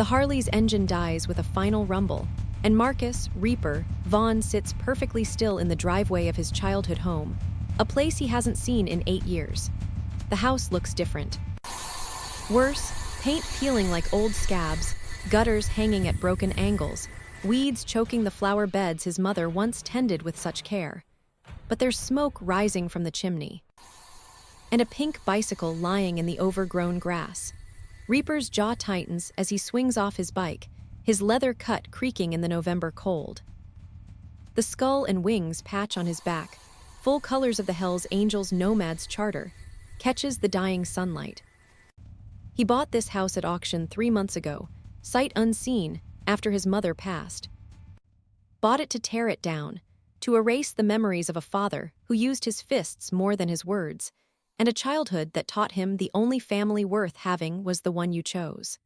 The Harley's engine dies with a final rumble, and Marcus, Reaper, Vaughn sits perfectly still in the driveway of his childhood home, a place he hasn't seen in 8 years. The house looks different. Worse, paint peeling like old scabs, gutters hanging at broken angles, weeds choking the flower beds his mother once tended with such care. But there's smoke rising from the chimney, and a pink bicycle lying in the overgrown grass. Reaper's jaw tightens as he swings off his bike, his leather cut creaking in the November cold. The skull and wings patch on his back, full colors of the Hell's Angels Nomad's charter, catches the dying sunlight. He bought this house at auction 3 months ago, sight unseen, after his mother passed. Bought it to tear it down, to erase the memories of a father who used his fists more than his words, and a childhood that taught him the only family worth having was the one you chose.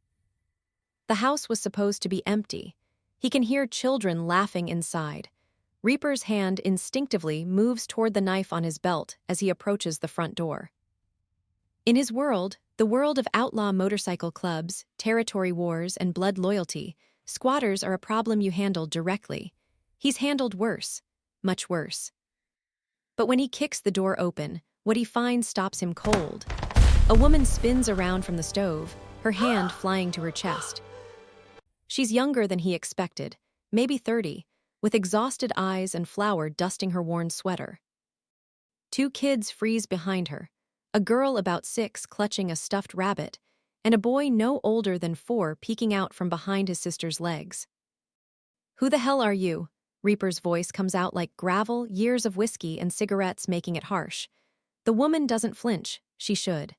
The house was supposed to be empty. He can hear children laughing inside. Reaper's hand instinctively moves toward the knife on his belt as he approaches the front door. In his world, the world of outlaw motorcycle clubs, territory wars, and blood loyalty, squatters are a problem you handle directly. He's handled worse, much worse. But when he kicks the door open, what he finds stops him cold. A woman spins around from the stove, her hand flying to her chest. She's younger than he expected, maybe 30, with exhausted eyes and flour dusting her worn sweater. 2 kids freeze behind her, a girl about 6 clutching a stuffed rabbit, and a boy no older than 4 peeking out from behind his sister's legs. "Who the hell are you?" Reaper's voice comes out like gravel, years of whiskey and cigarettes making it harsh. The woman doesn't flinch, she should.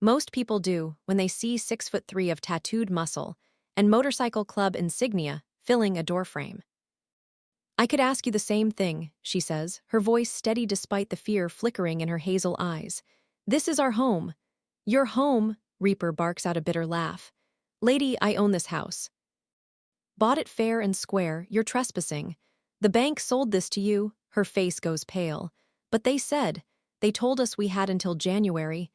Most people do when they see 6'3" of tattooed muscle and motorcycle club insignia filling a doorframe. "I could ask you the same thing," she says, her voice steady despite the fear flickering in her hazel eyes. "This is our home." "Your home," Reaper barks out a bitter laugh. "Lady, I own this house. Bought it fair and square, you're trespassing. The bank sold this to you," her face goes pale. "But they told us we had until January.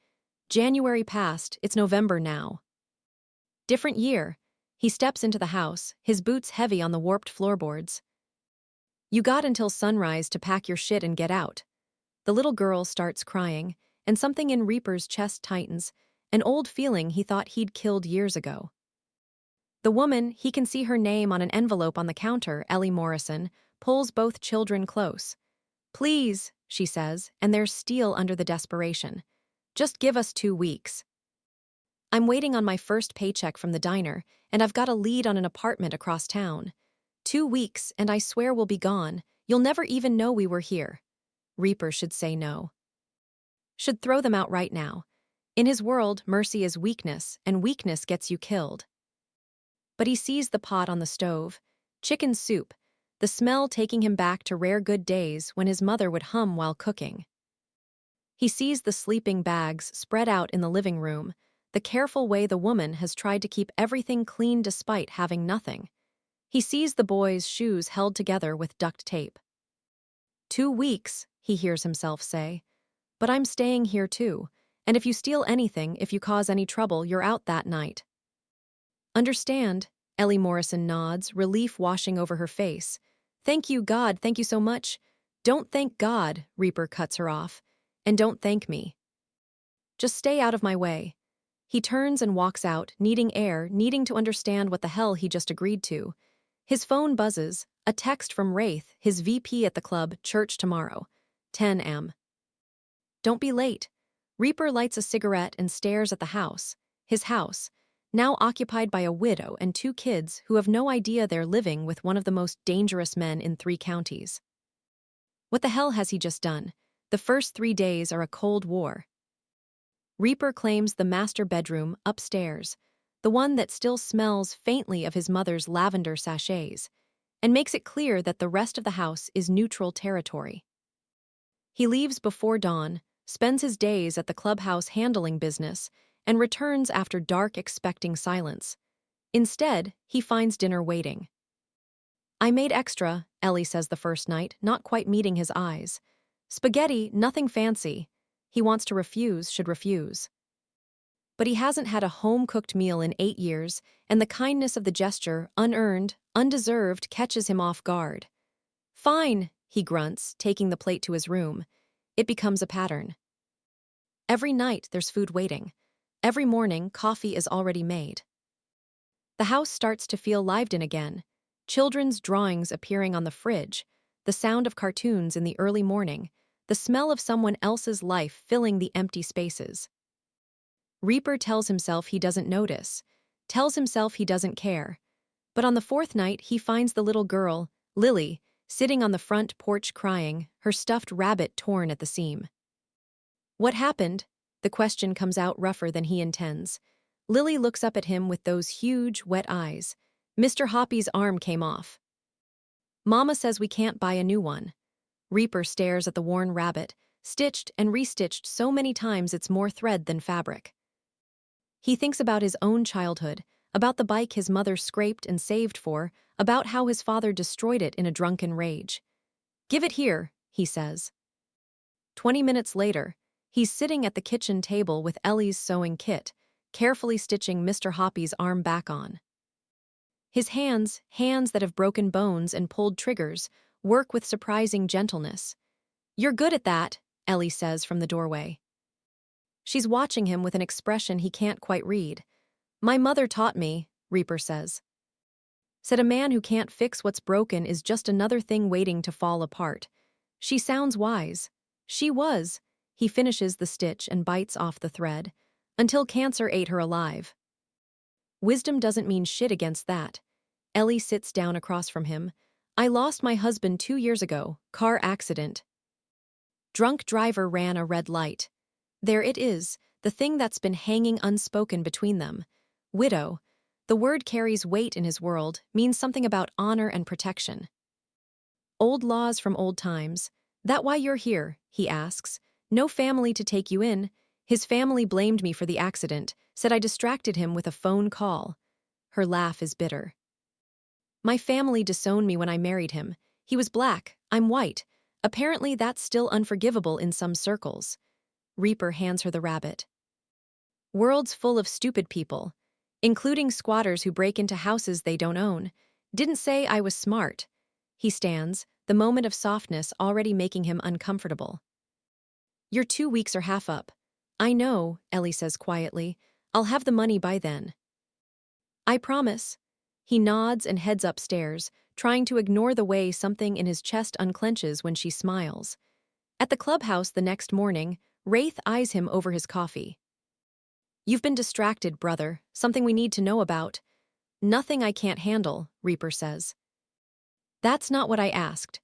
January passed, it's November now." Different year. He steps into the house, his boots heavy on the warped floorboards. "You got until sunrise to pack your shit and get out." The little girl starts crying, and something in Reaper's chest tightens, an old feeling he thought he'd killed years ago. The woman, he can see her name on an envelope on the counter, Ellie Morrison, pulls both children close. "Please," she says, and there's steel under the desperation. "Just give us 2 weeks. I'm waiting on my first paycheck from the diner, and I've got a lead on an apartment across town. 2 weeks, and I swear we'll be gone. You'll never even know we were here." Reaper should say no. Should throw them out right now. In his world, mercy is weakness, and weakness gets you killed. But he sees the pot on the stove, chicken soup, the smell taking him back to rare good days when his mother would hum while cooking. He sees the sleeping bags spread out in the living room, the careful way the woman has tried to keep everything clean despite having nothing. He sees the boys' shoes held together with duct tape. 2 weeks, he hears himself say. "But I'm staying here too, and if you steal anything, if you cause any trouble, you're out that night." "Understand," Ellie Morrison nods, relief washing over her face. "Thank you, God, thank you so much." "Don't thank God," Reaper cuts her off. "And don't thank me. Just stay out of my way." He turns and walks out, needing air, needing to understand what the hell he just agreed to. His phone buzzes, a text from Wraith, his VP at the club, church tomorrow, 10 a.m. "Don't be late." Reaper lights a cigarette and stares at the house, his house, now occupied by a widow and 2 kids who have no idea they're living with one of the most dangerous men in 3 counties. What the hell has he just done? The first 3 days are a cold war. Reaper claims the master bedroom upstairs, the one that still smells faintly of his mother's lavender sachets, and makes it clear that the rest of the house is neutral territory. He leaves before dawn, spends his days at the clubhouse handling business, and returns after dark expecting silence. Instead, he finds dinner waiting. "I made extra," Ellie says the first night, not quite meeting his eyes. "Spaghetti, nothing fancy." He wants to refuse, should refuse. But he hasn't had a home-cooked meal in 8 years, and the kindness of the gesture, unearned, undeserved, catches him off guard. "Fine," he grunts, taking the plate to his room. It becomes a pattern. Every night there's food waiting. Every morning, coffee is already made. The house starts to feel lived in again. Children's drawings appearing on the fridge, the sound of cartoons in the early morning, the smell of someone else's life filling the empty spaces. Reaper tells himself he doesn't notice, tells himself he doesn't care. But on the fourth night, he finds the little girl, Lily, sitting on the front porch crying, her stuffed rabbit torn at the seam. "What happened?" The question comes out rougher than he intends. Lily looks up at him with those huge, wet eyes. "Mr. Hoppy's arm came off. Mama says we can't buy a new one." Reaper stares at the worn rabbit, stitched and restitched so many times it's more thread than fabric. He thinks about his own childhood, about the bike his mother scraped and saved for, about how his father destroyed it in a drunken rage. "Give it here," he says. 20 minutes later, he's sitting at the kitchen table with Ellie's sewing kit, carefully stitching Mr. Hoppy's arm back on. His hands that have broken bones and pulled triggers, work with surprising gentleness. "You're good at that," Ellie says from the doorway. She's watching him with an expression he can't quite read. "My mother taught me," Reaper says. "Said a man who can't fix what's broken is just another thing waiting to fall apart." She sounds wise. She was. He finishes the stitch and bites off the thread. "Until cancer ate her alive." Wisdom doesn't mean shit against that. Ellie sits down across from him. "I lost my husband 2 years ago, car accident. Drunk driver ran a red light." There it is, the thing that's been hanging unspoken between them. Widow. The word carries weight in his world, means something about honor and protection. "Old laws from old times. That why you're here?" he asks. "No family to take you in." His family blamed me for the accident, said I distracted him with a phone call. Her laugh is bitter. "My family disowned me when I married him. He was black, I'm white. Apparently that's still unforgivable in some circles." Reaper hands her the rabbit. "World's full of stupid people, including squatters who break into houses they don't own. Didn't say I was smart." He stands, the moment of softness already making him uncomfortable. "Your 2 weeks are half up." "I know," Ellie says quietly. "I'll have the money by then." "I promise." He nods and heads upstairs, trying to ignore the way something in his chest unclenches when she smiles. At the clubhouse the next morning, Wraith eyes him over his coffee. "You've been distracted, brother. Something we need to know about." "Nothing I can't handle," Reaper says. "That's not what I asked."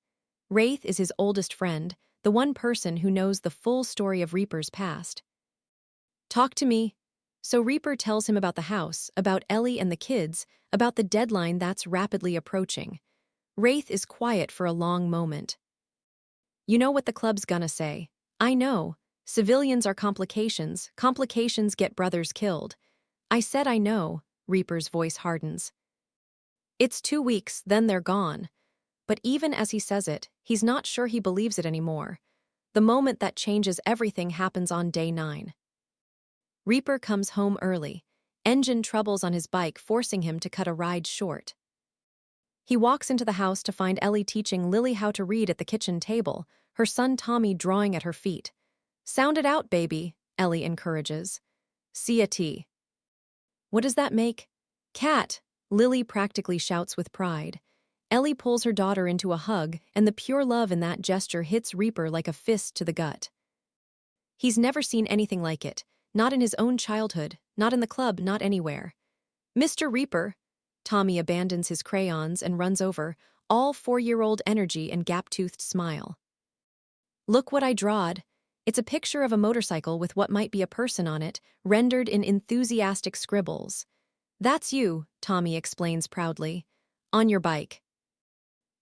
Wraith is his oldest friend, the one person who knows the full story of Reaper's past. "Talk to me." So Reaper tells him about the house, about Ellie and the kids, about the deadline that's rapidly approaching. Wraith is quiet for a long moment. "You know what the club's gonna say." "I know. Civilians are complications. Complications get brothers killed." "I said I know." Reaper's voice hardens. "It's 2 weeks, then they're gone." But even as he says it, he's not sure he believes it anymore. The moment that changes everything happens on day 9. Reaper comes home early. Engine troubles on his bike forcing him to cut a ride short. He walks into the house to find Ellie teaching Lily how to read at the kitchen table, her son Tommy drawing at her feet. "Sound it out, baby," Ellie encourages. "See a T." "What does that make?" "Cat," Lily practically shouts with pride. Ellie pulls her daughter into a hug, and the pure love in that gesture hits Reaper like a fist to the gut. He's never seen anything like it, not in his own childhood, not in the club, not anywhere. "Mr. Reaper." Tommy abandons his crayons and runs over, all 4-year-old energy and gap-toothed smile. "Look what I drawed." It's a picture of a motorcycle with what might be a person on it, rendered in enthusiastic scribbles. "That's you," Tommy explains proudly. "On your bike."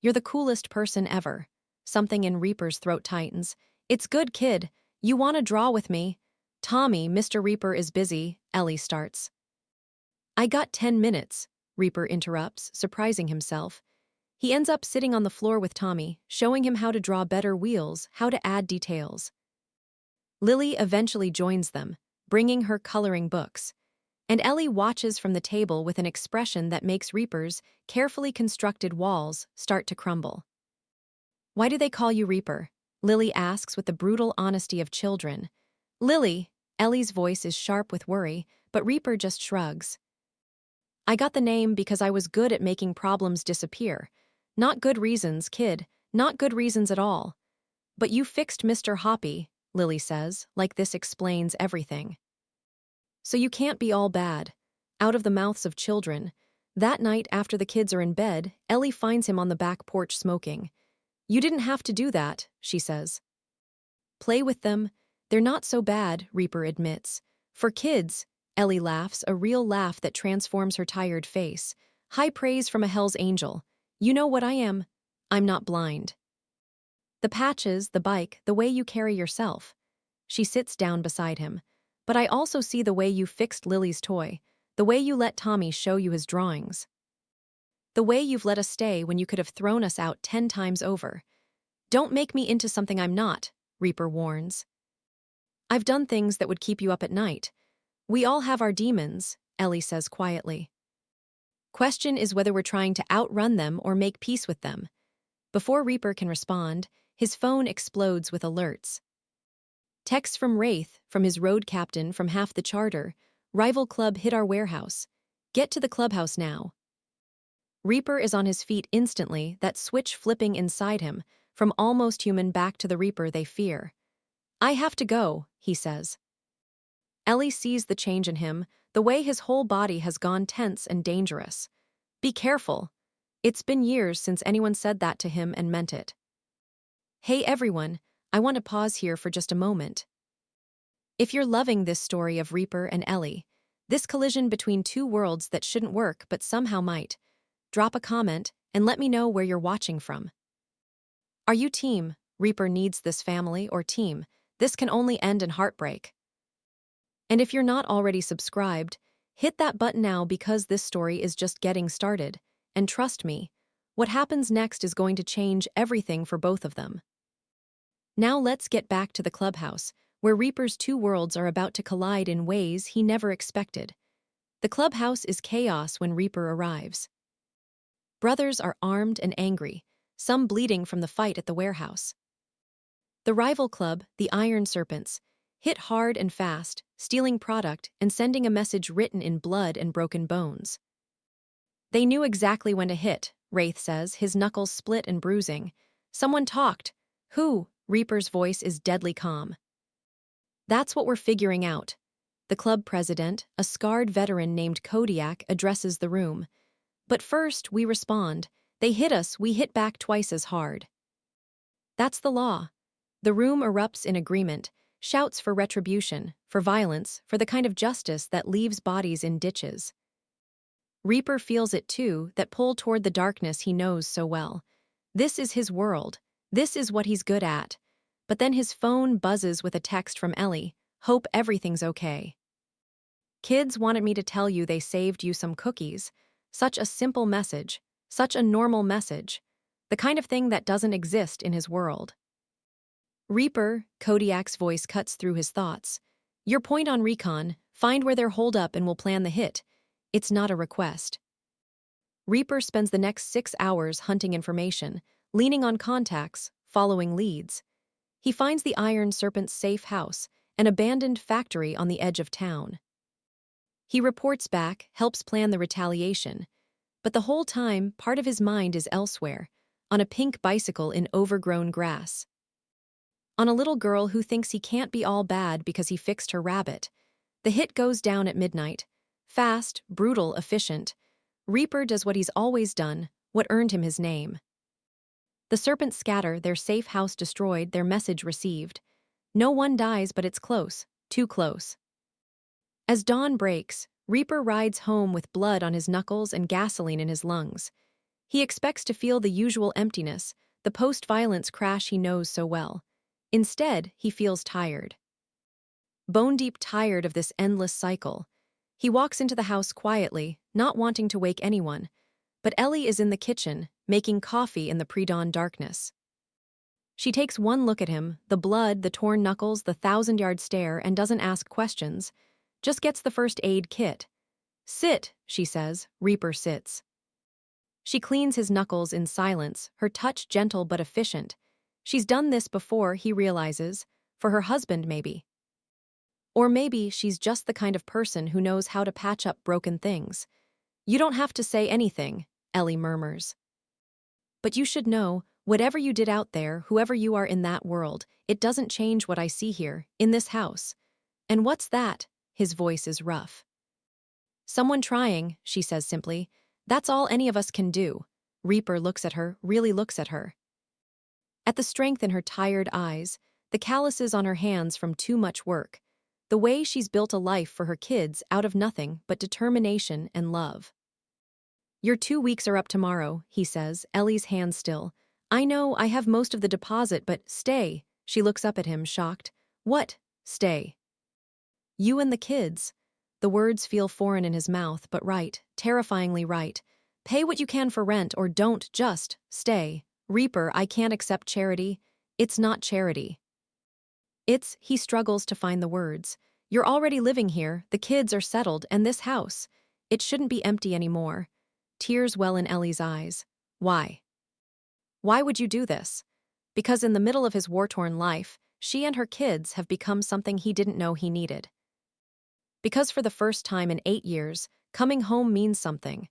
"You're the coolest person ever." Something in Reaper's throat tightens. "It's good, kid. You want to draw with me?" "Tommy, Mr. Reaper is busy," Ellie starts. "I got 10 minutes," Reaper interrupts, surprising himself. He ends up sitting on the floor with Tommy, showing him how to draw better wheels, how to add details. Lily eventually joins them, bringing her coloring books. And Ellie watches from the table with an expression that makes Reaper's carefully constructed walls start to crumble. "Why do they call you Reaper?" Lily asks with the brutal honesty of children. "Lily," Ellie's voice is sharp with worry, but Reaper just shrugs. "I got the name because I was good at making problems disappear. Not good reasons, kid, not good reasons at all. But you fixed Mr. Hoppy," Lily says, like this explains everything. "So you can't be all bad." Out of the mouths of children. That night, after the kids are in bed, Ellie finds him on the back porch smoking. "You didn't have to do that," she says. "Play with them. They're not so bad," Reaper admits. "For kids," Ellie laughs, a real laugh that transforms her tired face. "High praise from a Hell's Angel. You know what I am? I'm not blind. The patches, the bike, the way you carry yourself." She sits down beside him. "But I also see the way you fixed Lily's toy, the way you let Tommy show you his drawings. The way you've let us stay when you could have thrown us out 10 times over. Don't make me into something I'm not," Reaper warns. "I've done things that would keep you up at night. We all have our demons," Ellie says quietly. "Question is whether we're trying to outrun them or make peace with them." Before Reaper can respond, his phone explodes with alerts. Text from Wraith, from his road captain from half the charter. "Rival club hit our warehouse. Get to the clubhouse now." Reaper is on his feet instantly, that switch flipping inside him, from almost human back to the Reaper they fear. "I have to go," he says. Ellie sees the change in him, the way his whole body has gone tense and dangerous. "Be careful." It's been years since anyone said that to him and meant it. "Hey everyone, I want to pause here for just a moment. If you're loving this story of Reaper and Ellie, this collision between two worlds that shouldn't work but somehow might, drop a comment and let me know where you're watching from. Are you team, Reaper needs this family, or team, this can only end in heartbreak? And if you're not already subscribed, hit that button now because this story is just getting started, and trust me, what happens next is going to change everything for both of them. Now let's get back to the clubhouse, where Reaper's two worlds are about to collide in ways he never expected. The clubhouse is chaos when Reaper arrives. Brothers are armed and angry, some bleeding from the fight at the warehouse. The rival club, the Iron Serpents, hit hard and fast, stealing product and sending a message written in blood and broken bones. "They knew exactly when to hit," Wraith says, his knuckles split and bruising. "Someone talked." "Who?" Reaper's voice is deadly calm. "That's what we're figuring out." The club president, a scarred veteran named Kodiak, addresses the room. "But first, we respond. They hit us, we hit back twice as hard. That's the law." The room erupts in agreement, shouts for retribution, for violence, for the kind of justice that leaves bodies in ditches. Reaper feels it too, that pull toward the darkness he knows so well. This is his world. This is what he's good at. But then his phone buzzes with a text from Ellie. "Hope everything's okay. Kids wanted me to tell you they saved you some cookies." Such a simple message, such a normal message, the kind of thing that doesn't exist in his world. "Reaper," Kodiak's voice cuts through his thoughts. "Your point on recon, find where they're holed up and we'll plan the hit. It's not a request." Reaper spends the next 6 hours hunting information, leaning on contacts, following leads. He finds the Iron Serpent's safe house, an abandoned factory on the edge of town. He reports back, helps plan the retaliation. But the whole time, part of his mind is elsewhere, on a pink bicycle in overgrown grass. On a little girl who thinks he can't be all bad because he fixed her rabbit. The hit goes down at midnight. Fast, brutal, efficient. Reaper does what he's always done, what earned him his name. The serpents scatter, their safe house destroyed, their message received. No one dies, but it's close, too close. As dawn breaks, Reaper rides home with blood on his knuckles and gasoline in his lungs. He expects to feel the usual emptiness, the post-violence crash he knows so well. Instead, he feels tired. Bone-deep tired of this endless cycle. He walks into the house quietly, not wanting to wake anyone, but Ellie is in the kitchen, making coffee in the pre-dawn darkness. She takes one look at him, the blood, the torn knuckles, the 1,000-yard stare, and doesn't ask questions. Just gets the first aid kit. "Sit," she says. Reaper sits. She cleans his knuckles in silence, her touch gentle but efficient. She's done this before, he realizes. For her husband, maybe. Or maybe she's just the kind of person who knows how to patch up broken things. "You don't have to say anything," Ellie murmurs. "But you should know, whatever you did out there, whoever you are in that world, it doesn't change what I see here, in this house." "And what's that?" His voice is rough. "Someone trying," she says simply. "That's all any of us can do." Reaper looks at her, really looks at her. At the strength in her tired eyes, the calluses on her hands from too much work, the way she's built a life for her kids out of nothing but determination and love. "Your 2 weeks are up tomorrow," he says, Ellie's hand still. "I know I have most of the deposit, but stay." She looks up at him, shocked. "What, stay?" "You and the kids." The words feel foreign in his mouth, but right, terrifyingly right. "Pay what you can for rent or don't, just stay." "Reaper, I can't accept charity." "It's not charity. He struggles to find the words. "You're already living here, the kids are settled, and this house. It shouldn't be empty anymore." Tears well in Ellie's eyes. "Why? Why would you do this?" Because in the middle of his war-torn life, she and her kids have become something he didn't know he needed. Because for the first time in 8 years, coming home means something.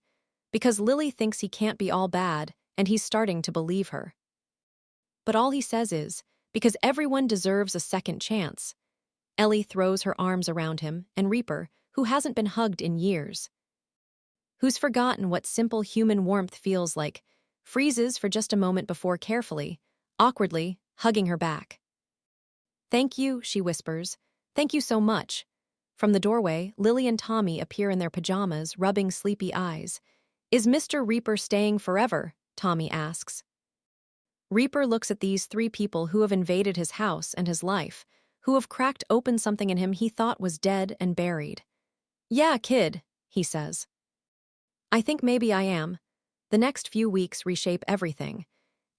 Because Lily thinks he can't be all bad, and he's starting to believe her. But all he says is, "Because everyone deserves a second chance." Ellie throws her arms around him, and Reaper, who hasn't been hugged in years, who's forgotten what simple human warmth feels like, freezes for just a moment before carefully, awkwardly, hugging her back. "Thank you," she whispers. "Thank you so much." From the doorway, Lily and Tommy appear in their pajamas, rubbing sleepy eyes. "Is Mr. Reaper staying forever?" Tommy asks. Reaper looks at these 3 people who have invaded his house and his life, who have cracked open something in him he thought was dead and buried. "Yeah, kid," he says. "I think maybe I am." The next few weeks reshape everything.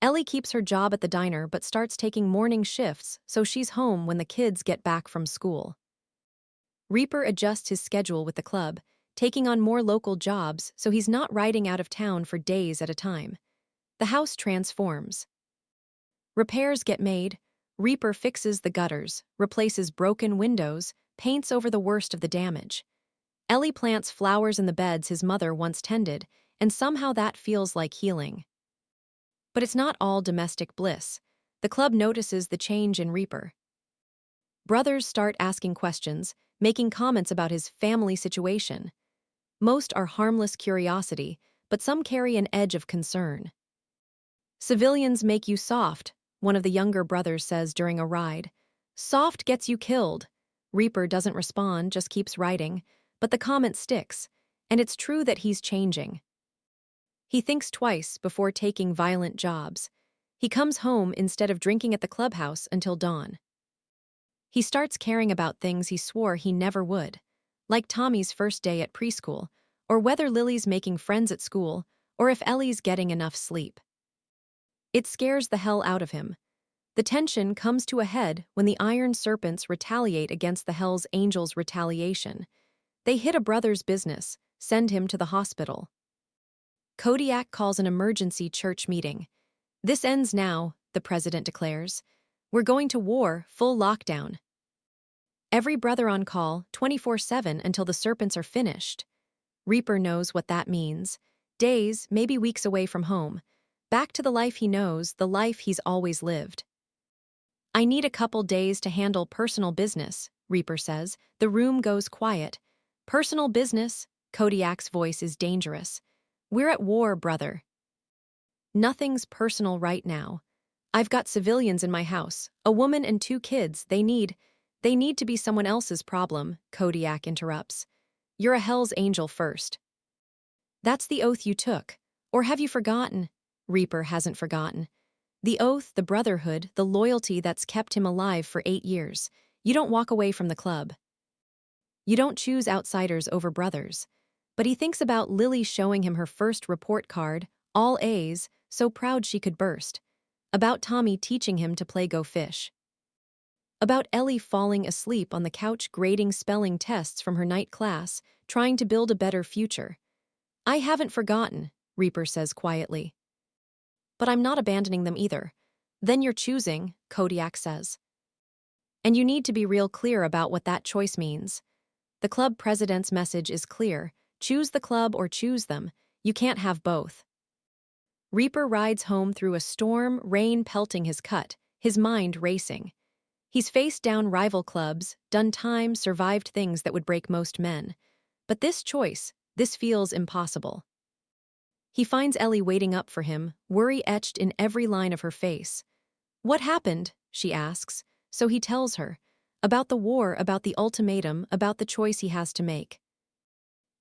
Ellie keeps her job at the diner but starts taking morning shifts, so she's home when the kids get back from school. Reaper adjusts his schedule with the club, taking on more local jobs so he's not riding out of town for days at a time. The house transforms. Repairs get made. Reaper fixes the gutters, replaces broken windows, paints over the worst of the damage. Ellie plants flowers in the beds his mother once tended, and somehow that feels like healing. But it's not all domestic bliss. The club notices the change in Reaper. Brothers start asking questions, making comments about his family situation. Most are harmless curiosity, but some carry an edge of concern. "Civilians make you soft," one of the younger brothers says during a ride. "Soft gets you killed." Reaper doesn't respond, just keeps writing, but the comment sticks, and it's true that he's changing. He thinks twice before taking violent jobs. He comes home instead of drinking at the clubhouse until dawn. He starts caring about things he swore he never would, like Tommy's first day at preschool, or whether Lily's making friends at school, or if Ellie's getting enough sleep. It scares the hell out of him. The tension comes to a head when the Iron Serpents retaliate against the Hell's Angels' retaliation. They hit a brother's business, send him to the hospital. Kodiak calls an emergency church meeting. "This ends now," the president declares. "We're going to war, full lockdown. Every brother on call, 24/7 until the Serpents are finished." Reaper knows what that means. Days, maybe weeks away from home. Back to the life he knows, the life he's always lived. "I need a couple days to handle personal business," Reaper says. The room goes quiet. "Personal business?" Kodiak's voice is dangerous. "We're at war, brother." "Nothing's personal right now. I've got civilians in my house, a woman and 2 kids. They need to be someone else's problem," Kodiak interrupts. "You're a Hell's Angel first. That's the oath you took. Or have you forgotten?" Reaper hasn't forgotten. The oath, the brotherhood, the loyalty that's kept him alive for 8 years. You don't walk away from the club. You don't choose outsiders over brothers. But he thinks about Lily showing him her first report card, all A's, so proud she could burst. About Tommy teaching him to play Go Fish. About Ellie falling asleep on the couch grading spelling tests from her night class, trying to build a better future. I haven't forgotten, Reaper says quietly. But I'm not abandoning them either. Then you're choosing, Kodiak says. And you need to be real clear about what that choice means. The club president's message is clear. Choose the club or choose them. You can't have both. Reaper rides home through a storm, rain pelting his cut, his mind racing. He's faced down rival clubs, done time, survived things that would break most men. But this feels impossible. He finds Ellie waiting up for him, worry etched in every line of her face. What happened? She asks. So he tells her. About the war, about the ultimatum, about the choice he has to make.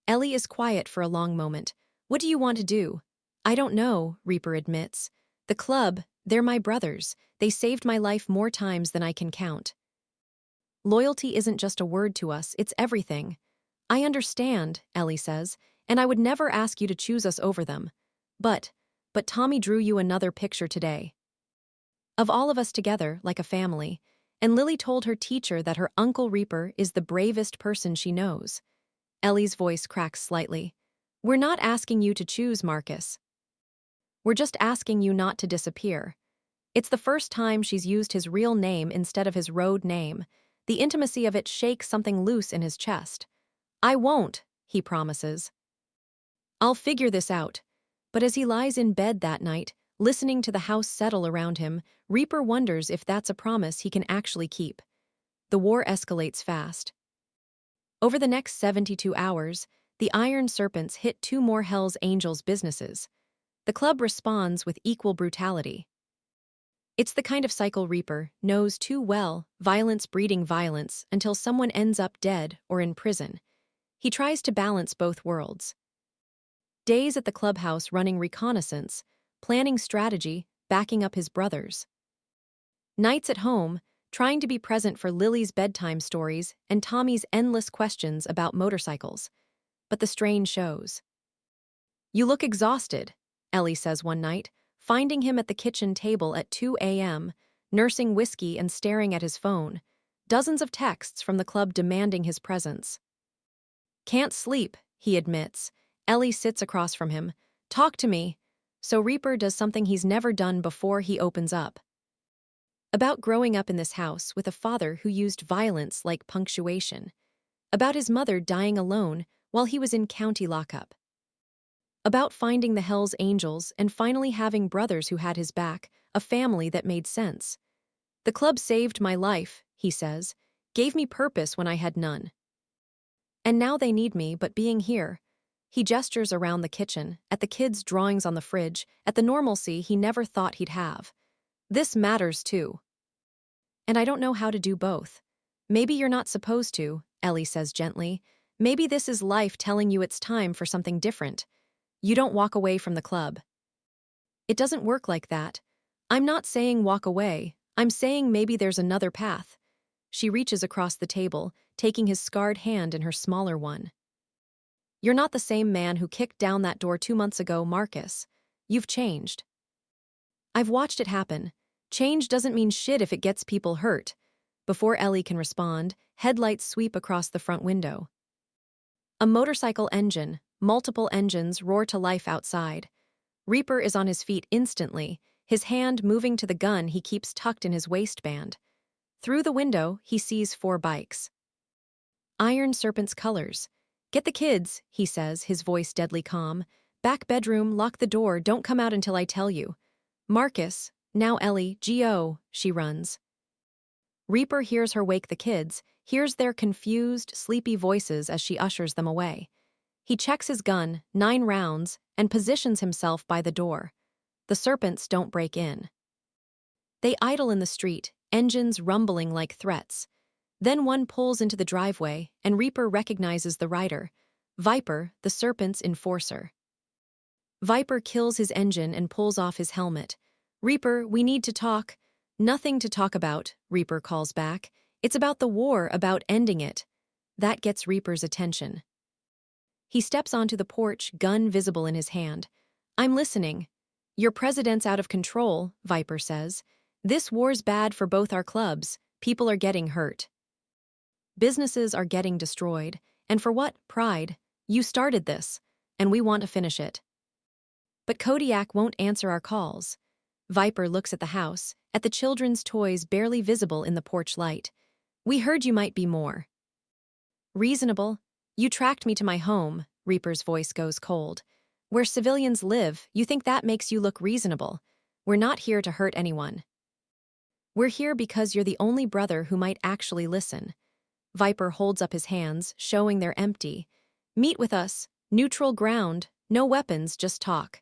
Ellie is quiet for a long moment. What do you want to do? I don't know, Reaper admits. The club, they're my brothers. They saved my life more times than I can count. Loyalty isn't just a word to us, it's everything. I understand, Ellie says, and I would never ask you to choose us over them. But Tommy drew you another picture today. Of all of us together, like a family, and Lily told her teacher that her Uncle Reaper is the bravest person she knows. Ellie's voice cracks slightly. We're not asking you to choose, Marcus. We're just asking you not to disappear. It's the first time she's used his real name instead of his road name. The intimacy of it shakes something loose in his chest. I won't, he promises. I'll figure this out. But as he lies in bed that night, listening to the house settle around him, Reaper wonders if that's a promise he can actually keep. The war escalates fast. Over the next 72 hours, the Iron Serpents hit 2 more Hell's Angels businesses. The club responds with equal brutality. It's the kind of cycle Reaper knows too well, violence breeding violence, until someone ends up dead or in prison. He tries to balance both worlds. Days at the clubhouse running reconnaissance, planning strategy, backing up his brothers. Nights at home, trying to be present for Lily's bedtime stories and Tommy's endless questions about motorcycles. But the strain shows. You look exhausted, Ellie says one night, finding him at the kitchen table at 2 a.m., nursing whiskey and staring at his phone. Dozens of texts from the club demanding his presence. Can't sleep, he admits. Ellie sits across from him. Talk to me. So Reaper does something he's never done before. He opens up. About growing up in this house with a father who used violence like punctuation. About his mother dying alone while he was in county lockup. About finding the Hell's Angels and finally having brothers who had his back, a family that made sense. The club saved my life, he says, gave me purpose when I had none. And now they need me, but being here. He gestures around the kitchen, at the kids' drawings on the fridge, at the normalcy he never thought he'd have. This matters too. And I don't know how to do both. Maybe you're not supposed to, Ellie says gently. Maybe this is life telling you it's time for something different. You don't walk away from the club. It doesn't work like that. I'm not saying walk away. I'm saying maybe there's another path. She reaches across the table, taking his scarred hand in her smaller one. You're not the same man who kicked down that door 2 months ago, Marcus. You've changed. I've watched it happen. Change doesn't mean shit if it gets people hurt. Before Ellie can respond, headlights sweep across the front window. A motorcycle engine, multiple engines roar to life outside. Reaper is on his feet instantly, his hand moving to the gun he keeps tucked in his waistband. Through the window, he sees 4 bikes. Iron Serpent's colors. Get the kids, he says, his voice deadly calm. Back bedroom, lock the door, don't come out until I tell you. Marcus, now Ellie, G.O., she runs. Reaper hears her wake the kids, hears their confused, sleepy voices as she ushers them away. He checks his gun, 9 rounds, and positions himself by the door. The Serpents don't break in. They idle in the street, engines rumbling like threats. Then one pulls into the driveway, and Reaper recognizes the rider, Viper, the Serpent's enforcer. Viper kills his engine and pulls off his helmet. Reaper, we need to talk. Nothing to talk about, Reaper calls back. It's about the war, about ending it. That gets Reaper's attention. He steps onto the porch, gun visible in his hand. I'm listening. Your president's out of control, Viper says. This war's bad for both our clubs. People are getting hurt. Businesses are getting destroyed. And for what? Pride. You started this, and we want to finish it. But Kodiak won't answer our calls. Viper looks at the house, at the children's toys barely visible in the porch light. We heard you might be more reasonable. You tracked me to my home, Reaper's voice goes cold. Where civilians live, you think that makes you look reasonable. We're not here to hurt anyone. We're here because you're the only brother who might actually listen. Viper holds up his hands, showing they're empty. Meet with us, neutral ground, no weapons, just talk.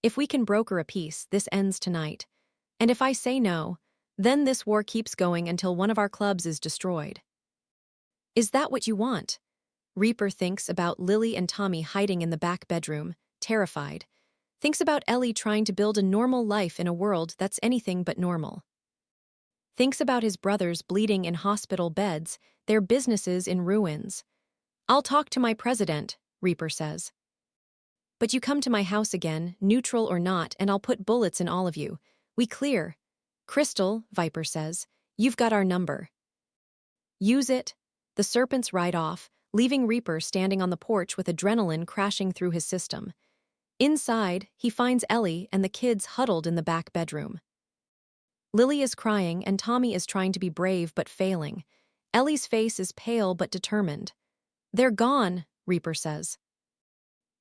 If we can broker a peace, this ends tonight. And if I say no, then this war keeps going until one of our clubs is destroyed. Is that what you want? Reaper thinks about Lily and Tommy hiding in the back bedroom, terrified. Thinks about Ellie trying to build a normal life in a world that's anything but normal. Thinks about his brothers bleeding in hospital beds, their businesses in ruins. I'll talk to my president, Reaper says. But you come to my house again, neutral or not, and I'll put bullets in all of you. We clear. Crystal, Viper says, you've got our number. Use it. The serpents ride off, leaving Reaper standing on the porch with adrenaline crashing through his system. Inside, he finds Ellie and the kids huddled in the back bedroom. Lily is crying and Tommy is trying to be brave but failing. Ellie's face is pale but determined. They're gone, Reaper says.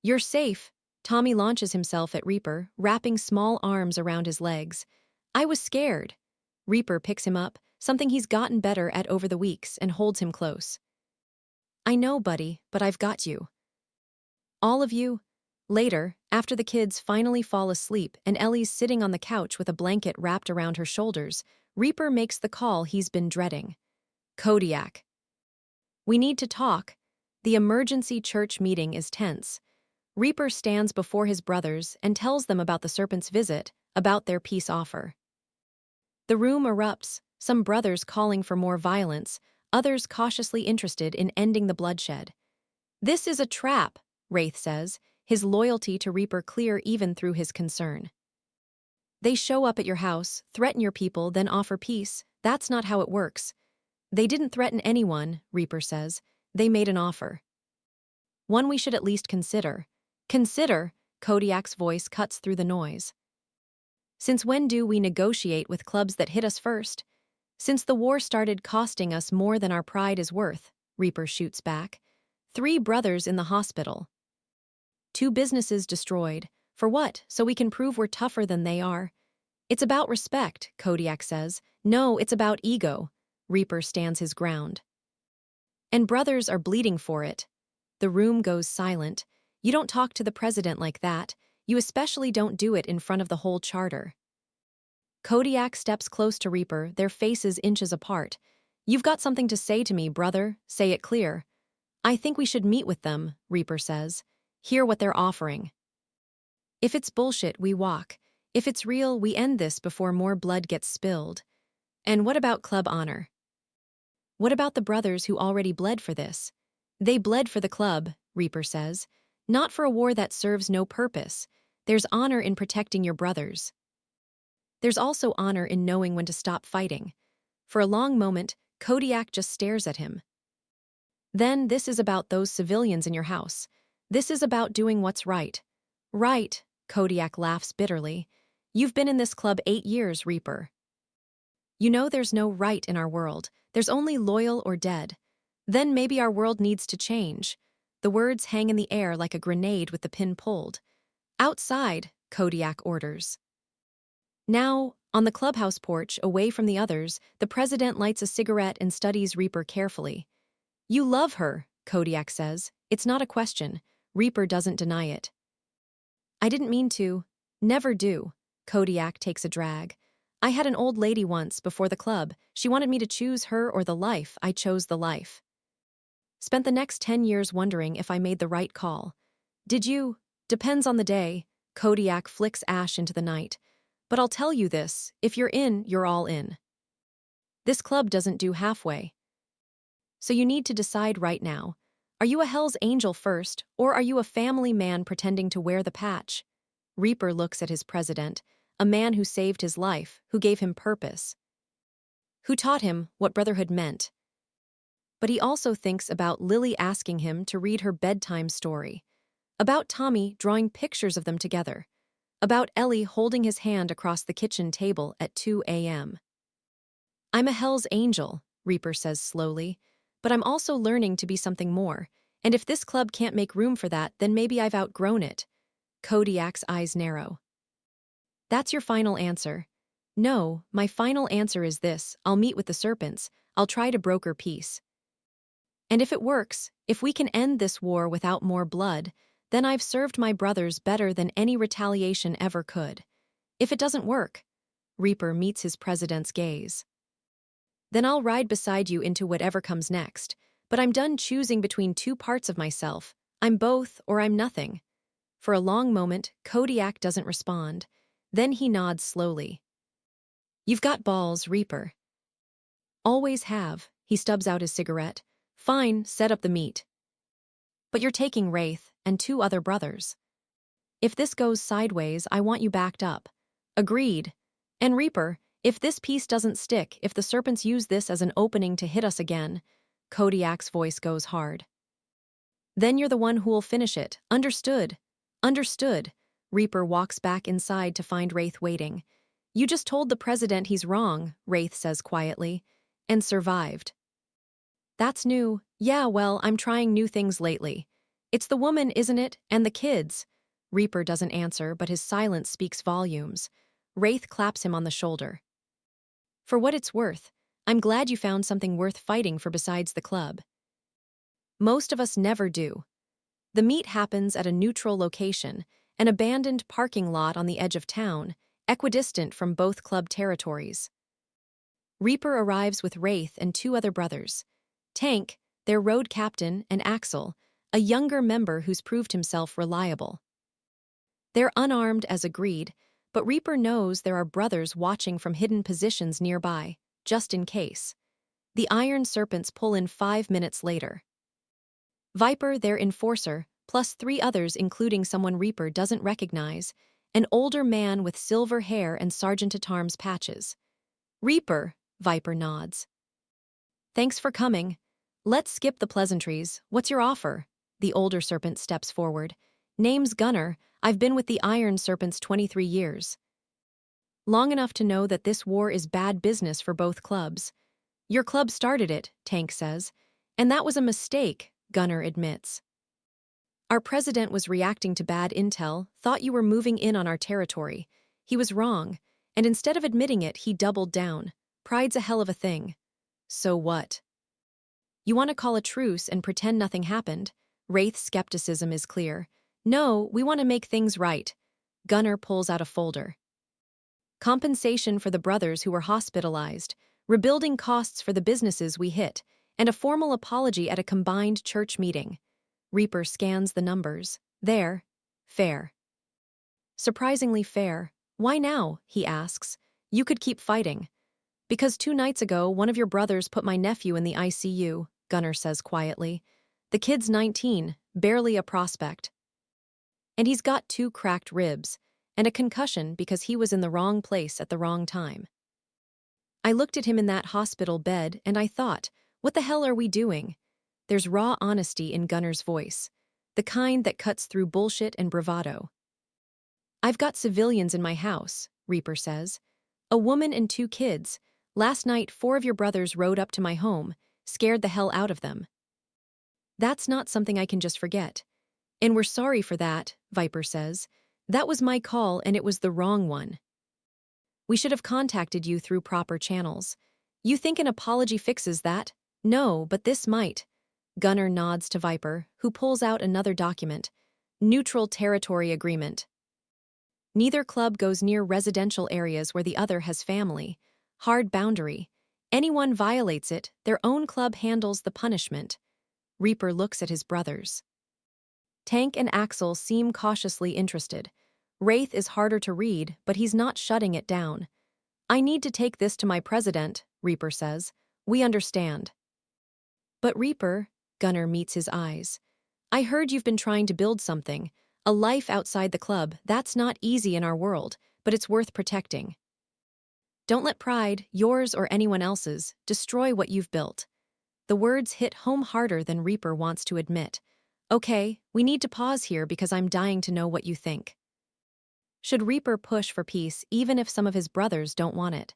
You're safe. Tommy launches himself at Reaper, wrapping small arms around his legs. I was scared. Reaper picks him up, something he's gotten better at over the weeks, and holds him close. I know, buddy, but I've got you. All of you? Later, after the kids finally fall asleep and Ellie's sitting on the couch with a blanket wrapped around her shoulders, Reaper makes the call he's been dreading. Kodiak. We need to talk. The emergency church meeting is tense. Reaper stands before his brothers and tells them about the serpent's visit, about their peace offer. The room erupts, some brothers calling for more violence, others cautiously interested in ending the bloodshed. This is a trap, Wraith says, his loyalty to Reaper clear even through his concern. They show up at your house, threaten your people, then offer peace. That's not how it works. They didn't threaten anyone, Reaper says. They made an offer. One we should at least consider. Consider, Kodiak's voice cuts through the noise. Since when do we negotiate with clubs that hit us first? Since the war started costing us more than our pride is worth, Reaper shoots back. 3 brothers in the hospital. 2 businesses destroyed. For what? So we can prove we're tougher than they are? It's about respect, Kodiak says. No, it's about ego. Reaper stands his ground. And brothers are bleeding for it. The room goes silent. You don't talk to the president like that. You especially don't do it in front of the whole charter. Kodiak steps close to Reaper, their faces inches apart. You've got something to say to me, brother. Say it clear. I think we should meet with them, Reaper says. Hear what they're offering. If it's bullshit, we walk. If it's real, we end this before more blood gets spilled. And what about club honor? What about the brothers who already bled for this? They bled for the club, Reaper says. Not for a war that serves no purpose. There's honor in protecting your brothers. There's also honor in knowing when to stop fighting. For a long moment, Kodiak just stares at him. Then this is about those civilians in your house. This is about doing what's right. Right, Kodiak laughs bitterly. You've been in this club 8 years, Reaper. You know there's no right in our world. There's only loyal or dead. Then maybe our world needs to change. The words hang in the air like a grenade with the pin pulled. Outside, Kodiak orders. Now, on the clubhouse porch, away from the others, the president lights a cigarette and studies Reaper carefully. You love her, Kodiak says. It's not a question. Reaper doesn't deny it. I didn't mean to. Never do. Kodiak takes a drag. I had an old lady once before the club. She wanted me to choose her or the life. I chose the life. Spent the next 10 years wondering if I made the right call. Did you? Depends on the day. Kodiak flicks ash into the night. But I'll tell you this, if you're in, you're all in. This club doesn't do halfway. So you need to decide right now. Are you a Hell's Angel first, or are you a family man pretending to wear the patch? Reaper looks at his president, a man who saved his life, who gave him purpose, who taught him what brotherhood meant. But he also thinks about Lily asking him to read her bedtime story, about Tommy drawing pictures of them together, about Ellie holding his hand across the kitchen table at 2 a.m. "I'm a Hell's Angel," Reaper says slowly, "but I'm also learning to be something more, and if this club can't make room for that, then maybe I've outgrown it." Kodiak's eyes narrow. "That's your final answer?" "No, my final answer is this: I'll meet with the serpents, I'll try to broker peace. And if it works, if we can end this war without more blood, then I've served my brothers better than any retaliation ever could. If it doesn't work," Reaper meets his president's gaze, "then I'll ride beside you into whatever comes next. But I'm done choosing between two parts of myself. I'm both or I'm nothing." For a long moment, Kodiak doesn't respond. Then he nods slowly. "You've got balls, Reaper." "Always have." He stubs out his cigarette. "Fine, set up the meat. But you're taking Wraith and two other brothers. If this goes sideways, I want you backed up." "Agreed. And Reaper, if this piece doesn't stick, if the serpents use this as an opening to hit us again," Kodiak's voice goes hard, "then you're the one who'll finish it. Understood?" "Understood." Reaper walks back inside to find Wraith waiting. "You just told the president he's wrong," Wraith says quietly, "and survived." "That's new." "Yeah, well, I'm trying new things lately." "It's the woman, isn't it? And the kids?" Reaper doesn't answer, but his silence speaks volumes. Wraith claps him on the shoulder. "For what it's worth, I'm glad you found something worth fighting for besides the club. Most of us never do." The meet happens at a neutral location, an abandoned parking lot on the edge of town, equidistant from both club territories. Reaper arrives with Wraith and two other brothers: Tank, their road captain, and Axel, a younger member who's proved himself reliable. They're unarmed as agreed, but Reaper knows there are brothers watching from hidden positions nearby, just in case. The Iron Serpents pull in 5 minutes later. Viper, their enforcer, plus 3 others including someone Reaper doesn't recognize, an older man with silver hair and sergeant-at-arms patches. "Reaper," Viper nods. "Thanks for coming. Let's skip the pleasantries. What's your offer?" The older serpent steps forward. "Name's Gunner. I've been with the Iron Serpents 23 years. Long enough to know that this war is bad business for both clubs." "Your club started it," Tank says. "And that was a mistake," Gunner admits. "Our president was reacting to bad intel, thought you were moving in on our territory. He was wrong, and instead of admitting it, he doubled down. Pride's a hell of a thing." "So what? You want to call a truce and pretend nothing happened?" Wraith's skepticism is clear. "No, we want to make things right." Gunner pulls out a folder. "Compensation for the brothers who were hospitalized, rebuilding costs for the businesses we hit, and a formal apology at a combined church meeting." Reaper scans the numbers. "There. Fair." "Surprisingly fair. Why now?" he asks. "You could keep fighting." "Because 2 nights ago, one of your brothers put my nephew in the ICU," Gunner says quietly. "The kid's 19, barely a prospect. And he's got 2 cracked ribs, and a concussion because he was in the wrong place at the wrong time. I looked at him in that hospital bed and I thought, what the hell are we doing?" There's raw honesty in Gunner's voice, the kind that cuts through bullshit and bravado. "I've got civilians in my house," Reaper says. "A woman and 2 kids. Last night, 4 of your brothers rode up to my home, scared the hell out of them. That's not something I can just forget. And we're sorry for that," Viper says. "That was my call and it was the wrong one. We should have contacted you through proper channels. You think an apology fixes that? No, but this might." Gunner nods to Viper, who pulls out another document. "Neutral territory agreement. Neither club goes near residential areas where the other has family. Hard boundary. Anyone violates it, their own club handles the punishment." Reaper looks at his brothers. Tank and Axel seem cautiously interested. Wraith is harder to read, but he's not shutting it down. "I need to take this to my president," Reaper says. "We understand." "But Reaper," Gunner meets his eyes, "I heard you've been trying to build something. A life outside the club, that's not easy in our world, but it's worth protecting. Don't let pride, yours or anyone else's, destroy what you've built. The words hit home harder than Reaper wants to admit. Okay, we need to pause here because I'm dying to know what you think. Should Reaper push for peace even if some of his brothers don't want it?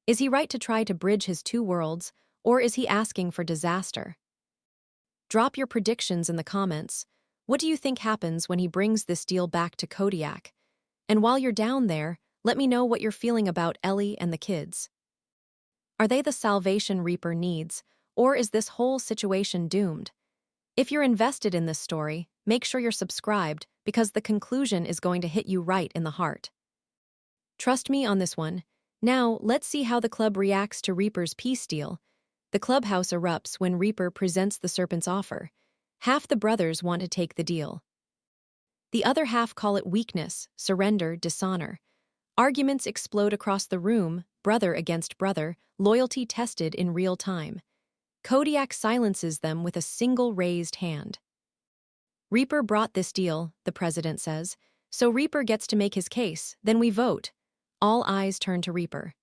Is he right to try to bridge his two worlds, or is he asking for disaster? Drop your predictions in the comments. What do you think happens when he brings this deal back to Kodiak? And while you're down there, let me know what you're feeling about Ellie and the kids. Are they the salvation Reaper needs, or is this whole situation doomed? If you're invested in this story, make sure you're subscribed because the conclusion is going to hit you right in the heart. Trust me on this one. Now, let's see how the club reacts to Reaper's peace deal. The clubhouse erupts when Reaper presents the serpent's offer. Half the brothers want to take the deal. The other half call it weakness, surrender, dishonor. Arguments explode across the room, brother against brother, loyalty tested in real time. Kodiak silences them with a single raised hand. Reaper brought this deal, the president says, so Reaper gets to make his case, then we vote. All eyes turn to Reaper.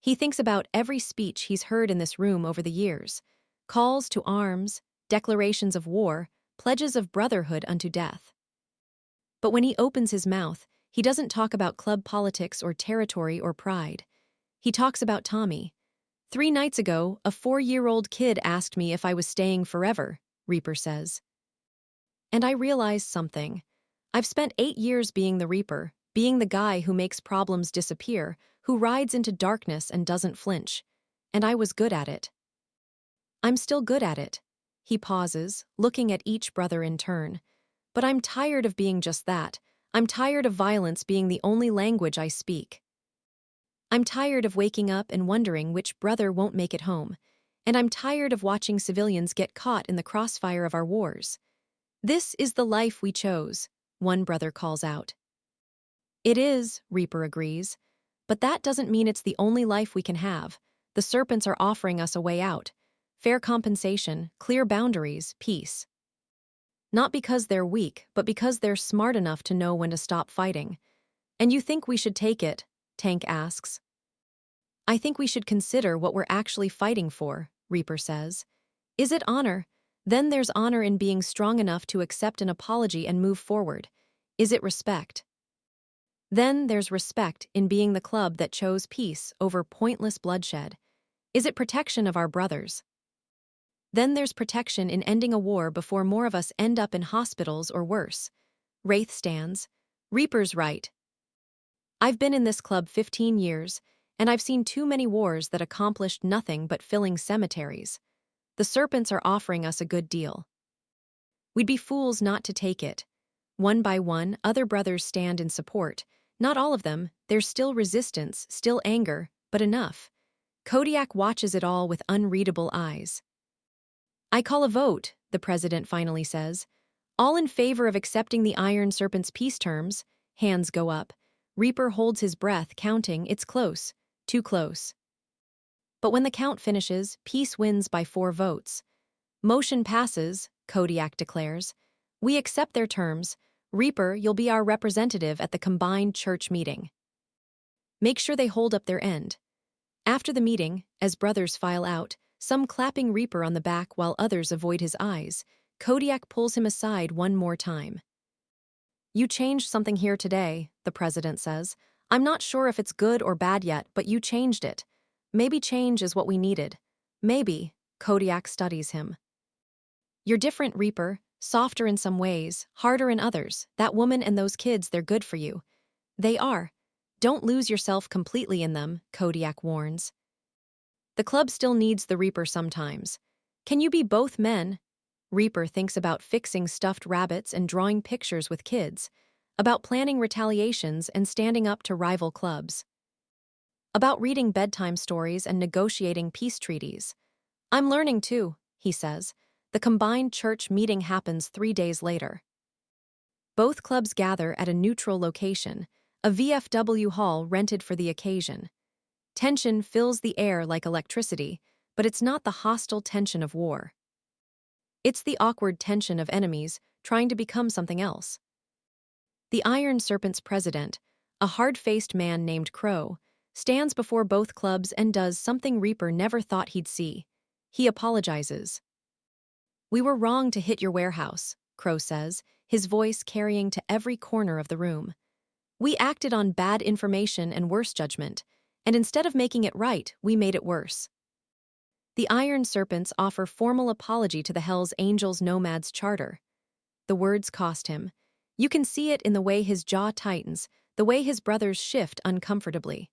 He thinks about every speech he's heard in this room over the years. Calls to arms, declarations of war, pledges of brotherhood unto death. But when he opens his mouth, he doesn't talk about club politics or territory or pride. He talks about Tommy. 3 nights ago, a 4-year-old kid asked me if I was staying forever, Reaper says. And I realized something. I've spent 8 years being the Reaper, being the guy who makes problems disappear, who rides into darkness and doesn't flinch. And I was good at it. I'm still good at it. He pauses, looking at each brother in turn. But I'm tired of being just that. I'm tired of violence being the only language I speak. I'm tired of waking up and wondering which brother won't make it home. And I'm tired of watching civilians get caught in the crossfire of our wars. This is the life we chose, one brother calls out. It is, Reaper agrees. But that doesn't mean it's the only life we can have. The serpents are offering us a way out. Fair compensation, clear boundaries, peace. Not because they're weak, but because they're smart enough to know when to stop fighting. And you think we should take it? Tank asks. I think we should consider what we're actually fighting for, Reaper says. Is it honor? Then there's honor in being strong enough to accept an apology and move forward. Is it respect? Then there's respect in being the club that chose peace over pointless bloodshed. Is it protection of our brothers? Then there's protection in ending a war before more of us end up in hospitals or worse. Wraith stands. Reaper's right. I've been in this club 15 years, and I've seen too many wars that accomplished nothing but filling cemeteries. The serpents are offering us a good deal. We'd be fools not to take it. One by one, other brothers stand in support. Not all of them, there's still resistance, still anger, but enough. Kodiak watches it all with unreadable eyes. I call a vote, the president finally says. All in favor of accepting the Iron Serpent's peace terms. Hands go up. Reaper holds his breath, counting. It's close. Too close. But when the count finishes, peace wins by 4 votes. Motion passes, Kodiak declares. We accept their terms. Reaper, you'll be our representative at the combined church meeting. Make sure they hold up their end. After the meeting, as brothers file out, some clapping Reaper on the back while others avoid his eyes, Kodiak pulls him aside one more time. You changed something here today, the president says. I'm not sure if it's good or bad yet, but you changed it. Maybe change is what we needed. Maybe, Kodiak studies him. You're different, Reaper, softer in some ways, harder in others. That woman and those kids, they're good for you. They are. Don't lose yourself completely in them, Kodiak warns. The club still needs the Reaper sometimes. Can you be both men? Reaper thinks about fixing stuffed rabbits and drawing pictures with kids, about planning retaliations and standing up to rival clubs, about reading bedtime stories and negotiating peace treaties. I'm learning too, he says. The combined church meeting happens 3 days later. Both clubs gather at a neutral location, a VFW hall rented for the occasion. Tension fills the air like electricity, but it's not the hostile tension of war. It's the awkward tension of enemies trying to become something else. The Iron Serpent's president, a hard-faced man named Crow, stands before both clubs and does something Reaper never thought he'd see. He apologizes. "We were wrong to hit your warehouse," Crow says, his voice carrying to every corner of the room. "We acted on bad information and worse judgment, and instead of making it right, we made it worse." The Iron Serpents offer formal apology to the Hell's Angels Nomads Charter. The words cost him. You can see it in the way his jaw tightens, the way his brothers shift uncomfortably.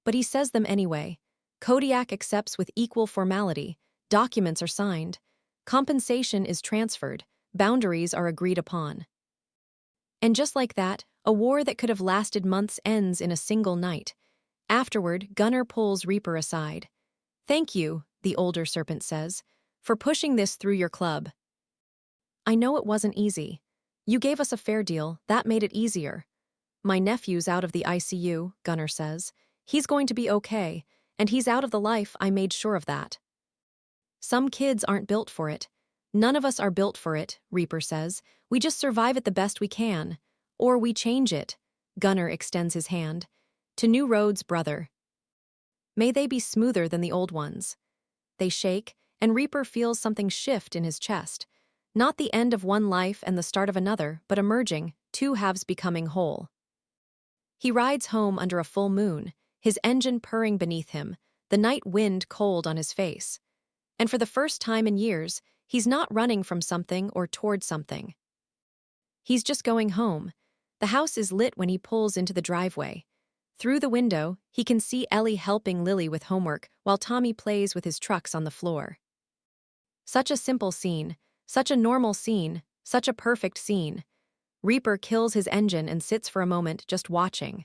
But he says them anyway. Kodiak accepts with equal formality, documents are signed, compensation is transferred, boundaries are agreed upon. And just like that, a war that could have lasted months ends in a single night. Afterward, Gunner pulls Reaper aside. "Thank you," the older serpent says, "for pushing this through your club. I know it wasn't easy. You gave us a fair deal, that made it easier. My nephew's out of the ICU," Gunner says. "He's going to be okay, and he's out of the life, I made sure of that." "Some kids aren't built for it. None of us are built for it," Reaper says. "We just survive it the best we can. Or we change it." Gunner extends his hand. "To new roads, brother. May they be smoother than the old ones." They shake, and Reaper feels something shift in his chest. Not the end of one life and the start of another, but emerging, two halves becoming whole. He rides home under a full moon, his engine purring beneath him, the night wind cold on his face. And for the first time in years, he's not running from something or toward something. He's just going home. The house is lit when he pulls into the driveway. Through the window, he can see Ellie helping Lily with homework while Tommy plays with his trucks on the floor. Such a simple scene, such a normal scene, such a perfect scene. Reaper kills his engine and sits for a moment just watching.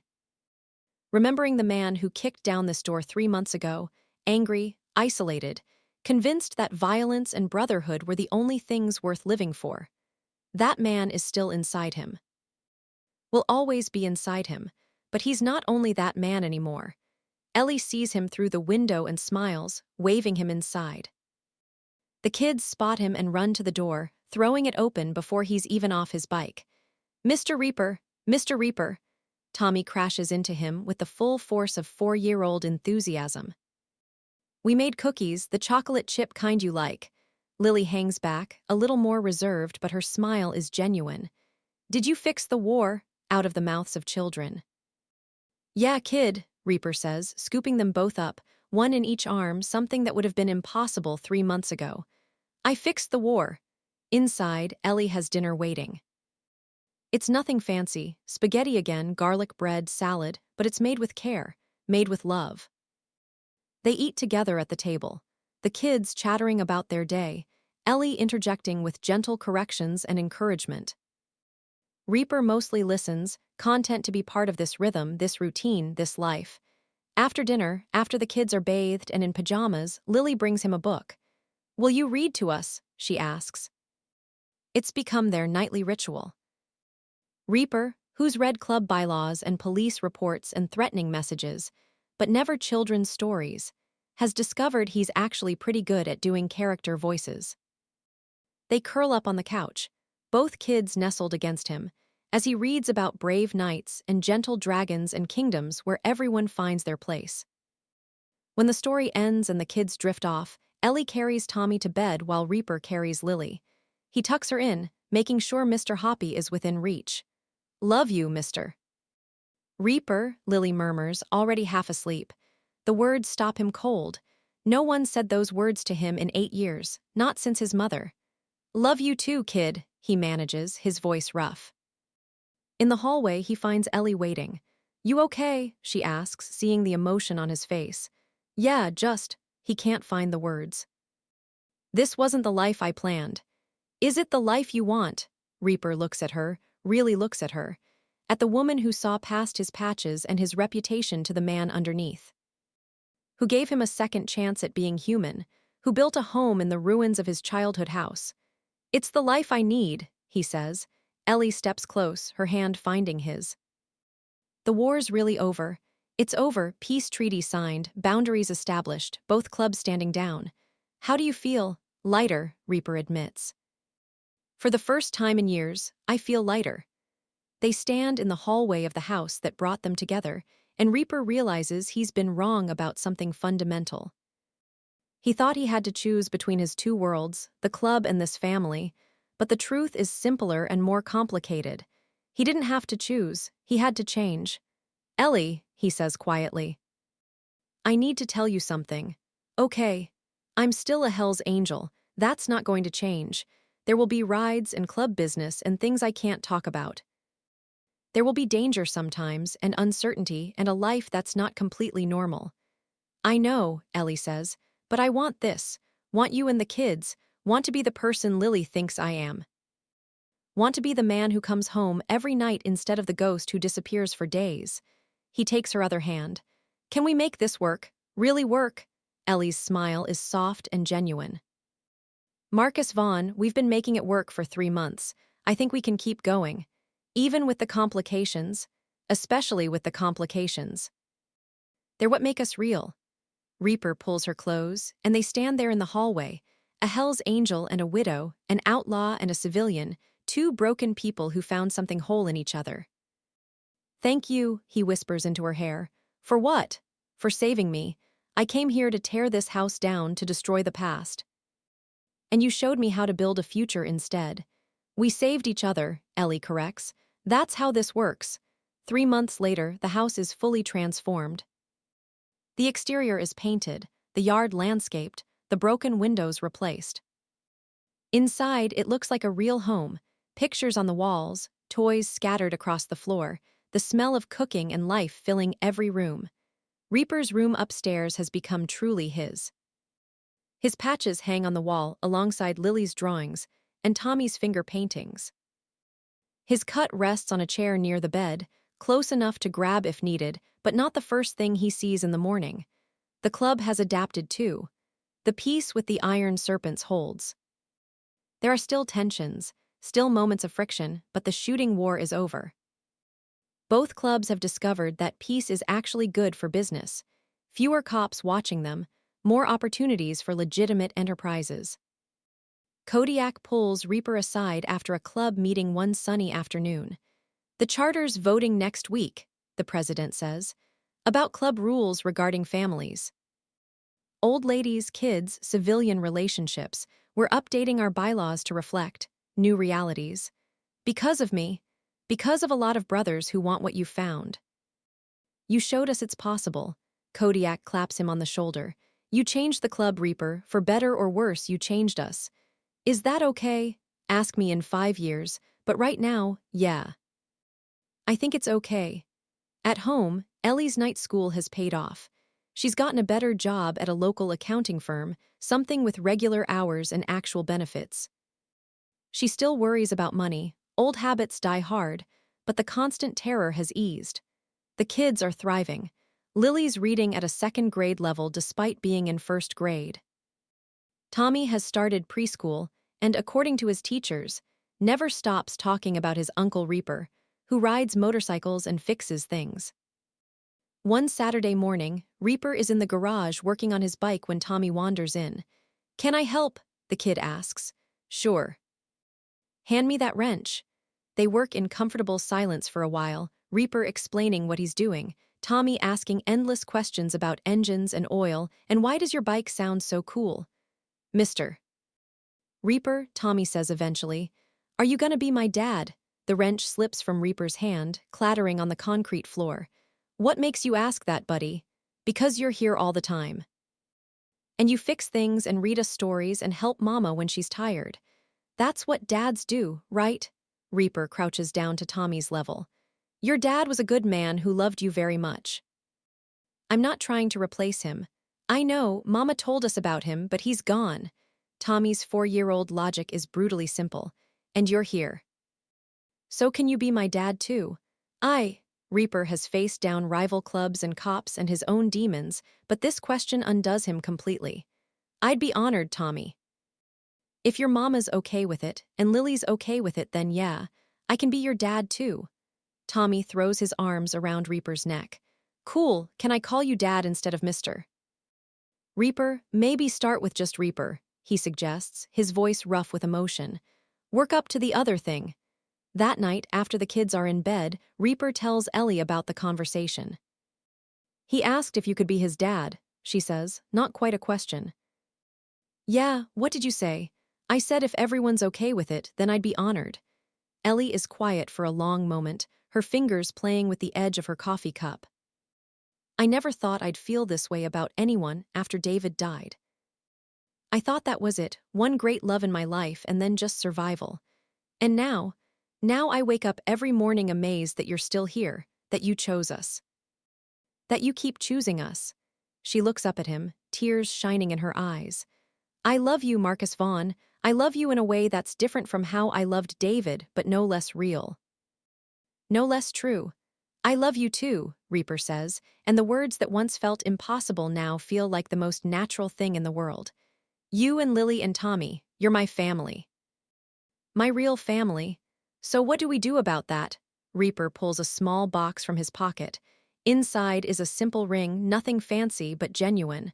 Remembering the man who kicked down this door 3 months ago, angry, isolated, convinced that violence and brotherhood were the only things worth living for. That man is still inside him. Will always be inside him, but he's not only that man anymore. Ellie sees him through the window and smiles, waving him inside. The kids spot him and run to the door, throwing it open before he's even off his bike. "Mr. Reaper, Mr. Reaper." Tommy crashes into him with the full force of 4-year-old enthusiasm. "We made cookies, the chocolate chip kind you like." Lily hangs back, a little more reserved, but her smile is genuine. "Did you fix the war?" out of the mouths of children. "Yeah, kid," Reaper says, scooping them both up, one in each arm, something that would have been impossible 3 months ago. "I fixed the war." Inside, Ellie has dinner waiting. It's nothing fancy, spaghetti again, garlic bread, salad, but it's made with care, made with love. They eat together at the table, the kids chattering about their day, Ellie interjecting with gentle corrections and encouragement. Reaper mostly listens, content to be part of this rhythm, this routine, this life. After dinner, after the kids are bathed and in pajamas, Lily brings him a book. "Will you read to us?" she asks. It's become their nightly ritual. Reaper, who's read club bylaws and police reports and threatening messages, but never children's stories, has discovered he's actually pretty good at doing character voices. They curl up on the couch, both kids nestled against him, as he reads about brave knights and gentle dragons and kingdoms where everyone finds their place. When the story ends and the kids drift off, Ellie carries Tommy to bed while Reaper carries Lily. He tucks her in, making sure Mr. Hoppy is within reach. "Love you, mister." "Reaper," Lily murmurs, already half asleep. The words stop him cold. No one said those words to him in 8 years, not since his mother. "Love you too, kid," he manages, his voice rough. In the hallway, he finds Ellie waiting. "You okay?" she asks, seeing the emotion on his face. "Yeah, just," he can't find the words. "This wasn't the life I planned." "Is it the life you want?" Reaper looks at her, really looks at her. At the woman who saw past his patches and his reputation to the man underneath. Who gave him a second chance at being human, who built a home in the ruins of his childhood house. "It's the life I need," he says. Ellie steps close, her hand finding his. "The war's really over. It's over, peace treaty signed, boundaries established, both clubs standing down. How do you feel?" "Lighter," Reaper admits. "For the first time in years, I feel lighter." They stand in the hallway of the house that brought them together, and Reaper realizes he's been wrong about something fundamental. He thought he had to choose between his two worlds, the club and this family, but the truth is simpler and more complicated. He didn't have to choose, he had to change. "Ellie," he says quietly, "I need to tell you something." "Okay. I'm still a Hell's Angel. That's not going to change. There will be rides and club business and things I can't talk about. There will be danger sometimes and uncertainty and a life that's not completely normal." "I know," Ellie says, "but I want this. Want you and the kids. Want to be the person Lily thinks I am. Want to be the man who comes home every night instead of the ghost who disappears for days." He takes her other hand. "Can we make this work? Really work?" Ellie's smile is soft and genuine. "Marcus Vaughn, we've been making it work for 3 months. I think we can keep going. Even with the complications. Especially with the complications. They're what make us real." Reaper pulls her close, and they stand there in the hallway. A Hell's Angel and a widow, an outlaw and a civilian, two broken people who found something whole in each other. "Thank you," he whispers into her hair. "For what?" "For saving me. I came here to tear this house down, to destroy the past. And you showed me how to build a future instead." "We saved each other," Ellie corrects. "That's how this works." 3 months later, the house is fully transformed. The exterior is painted, the yard landscaped, the broken windows replaced. Inside, it looks like a real home. Pictures on the walls, toys scattered across the floor, the smell of cooking and life filling every room. Reaper's room upstairs has become truly his. His patches hang on the wall alongside Lily's drawings and Tommy's finger paintings. His cut rests on a chair near the bed, close enough to grab if needed, but not the first thing he sees in the morning. The club has adapted too. The peace with the iron serpents holds. There are still tensions, still moments of friction, but the shooting war is over. Both clubs have discovered that peace is actually good for business. Fewer cops watching them, more opportunities for legitimate enterprises. Kodiak pulls Reaper aside after a club meeting one sunny afternoon. "The charter's voting next week," the president says, "about club rules regarding families. Old ladies, kids, civilian relationships. We're updating our bylaws to reflect new realities. Because of me. Because of a lot of brothers who want what you found. You showed us it's possible." Kodiak claps him on the shoulder. "You changed the club, Reaper. For better or worse, you changed us. Is that okay? Ask me in 5 years, but right now, yeah. I think it's okay." At home, Ellie's night school has paid off. She's gotten a better job at a local accounting firm, something with regular hours and actual benefits. She still worries about money, old habits die hard, but the constant terror has eased. The kids are thriving. Lily's reading at a 2nd grade level despite being in 1st grade. Tommy has started preschool, and according to his teachers, never stops talking about his Uncle Reaper, who rides motorcycles and fixes things. One Saturday morning, Reaper is in the garage working on his bike when Tommy wanders in. "Can I help?" the kid asks. "Sure." "Hand me that wrench." They work in comfortable silence for a while, Reaper explaining what he's doing, Tommy asking endless questions about engines and oil, and "Why does your bike sound so cool?" "Mister Reaper," Tommy says eventually, "are you gonna be my dad?" The wrench slips from Reaper's hand, clattering on the concrete floor. "What makes you ask that, buddy?" "Because you're here all the time. And you fix things and read us stories and help Mama when she's tired. That's what dads do, right?" Reaper crouches down to Tommy's level. "Your dad was a good man who loved you very much. I'm not trying to replace him. I know, Mama told us about him, but he's gone." Tommy's 4-year-old logic is brutally simple. "And you're here. So can you be my dad too?" Reaper has faced down rival clubs and cops and his own demons, but this question undoes him completely. "I'd be honored, Tommy. If your mama's okay with it, and Lily's okay with it, then yeah, I can be your dad too." Tommy throws his arms around Reaper's neck. "Cool, can I call you dad instead of mister?" "Reaper, maybe start with just Reaper," he suggests, his voice rough with emotion. "Work up to the other thing." That night, after the kids are in bed, Reaper tells Ellie about the conversation. He asked if you could be his dad, she says, not quite a question. Yeah, what did you say? I said if everyone's okay with it, then I'd be honored. Ellie is quiet for a long moment, her fingers playing with the edge of her coffee cup. I never thought I'd feel this way about anyone after David died. I thought that was it, one great love in my life and then just survival. And now I wake up every morning amazed that you're still here, that you chose us. That you keep choosing us. She looks up at him, tears shining in her eyes. I love you, Marcus Vaughn. I love you in a way that's different from how I loved David, but no less real. No less true. I love you too, Reaper says, and the words that once felt impossible now feel like the most natural thing in the world. You and Lily and Tommy, you're my family. My real family. So what do we do about that? Reaper pulls a small box from his pocket. Inside is a simple ring, nothing fancy but genuine.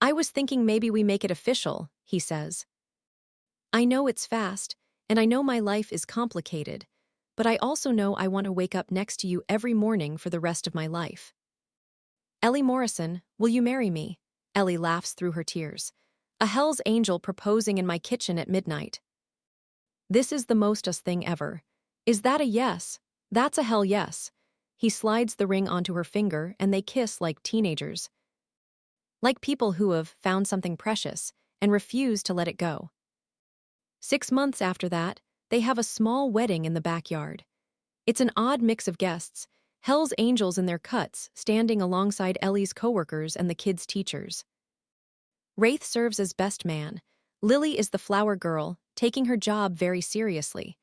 I was thinking maybe we make it official, he says. I know it's fast, and I know my life is complicated, but I also know I want to wake up next to you every morning for the rest of my life. Ellie Morrison, will you marry me? Ellie laughs through her tears. A Hell's Angel proposing in my kitchen at midnight. This is the most us thing ever. Is that a yes? That's a hell yes. He slides the ring onto her finger and they kiss like teenagers. Like people who have found something precious and refuse to let it go. 6 months after that, they have a small wedding in the backyard. It's an odd mix of guests, Hell's Angels in their cuts, standing alongside Ellie's coworkers and the kids' teachers. Wraith serves as best man. Lily is the flower girl, taking her job very seriously.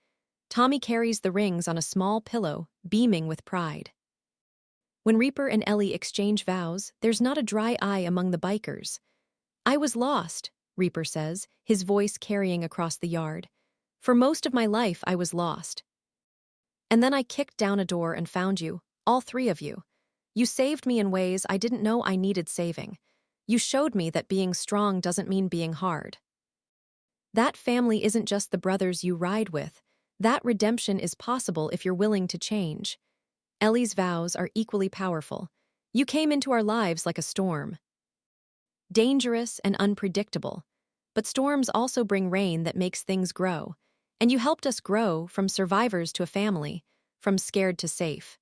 Tommy carries the rings on a small pillow, beaming with pride. When Reaper and Ellie exchange vows, there's not a dry eye among the bikers. I was lost, Reaper says, his voice carrying across the yard. For most of my life, I was lost. And then I kicked down a door and found you, all three of you. You saved me in ways I didn't know I needed saving. You showed me that being strong doesn't mean being hard. That family isn't just the brothers you ride with. That redemption is possible if you're willing to change. Ellie's vows are equally powerful. You came into our lives like a storm. Dangerous and unpredictable. But storms also bring rain that makes things grow. And you helped us grow from survivors to a family, from scared to safe.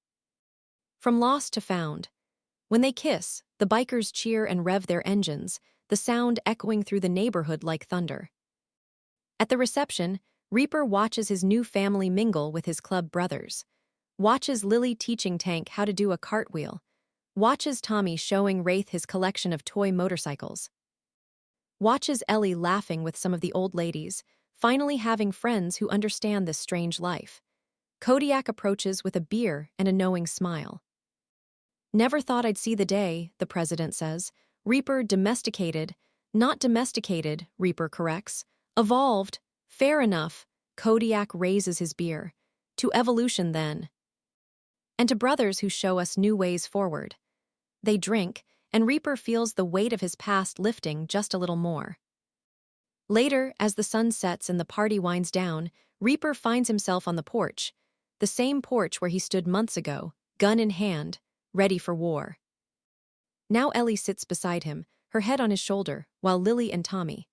From lost to found. When they kiss, the bikers cheer and rev their engines, the sound echoing through the neighborhood like thunder. At the reception, Reaper watches his new family mingle with his club brothers. Watches Lily teaching Tank how to do a cartwheel. Watches Tommy showing Wraith his collection of toy motorcycles. Watches Ellie laughing with some of the old ladies, finally having friends who understand this strange life. Kodiak approaches with a beer and a knowing smile. Never thought I'd see the day, the president says. Reaper domesticated. Not domesticated, Reaper corrects. Evolved. Fair enough. Kodiak raises his beer. To evolution, then. And to brothers who show us new ways forward. They drink, and Reaper feels the weight of his past lifting just a little more. Later, as the sun sets and the party winds down, Reaper finds himself on the porch. The same porch where he stood months ago, gun in hand, ready for war. Now Ellie sits beside him, her head on his shoulder, while Lily and Tommy,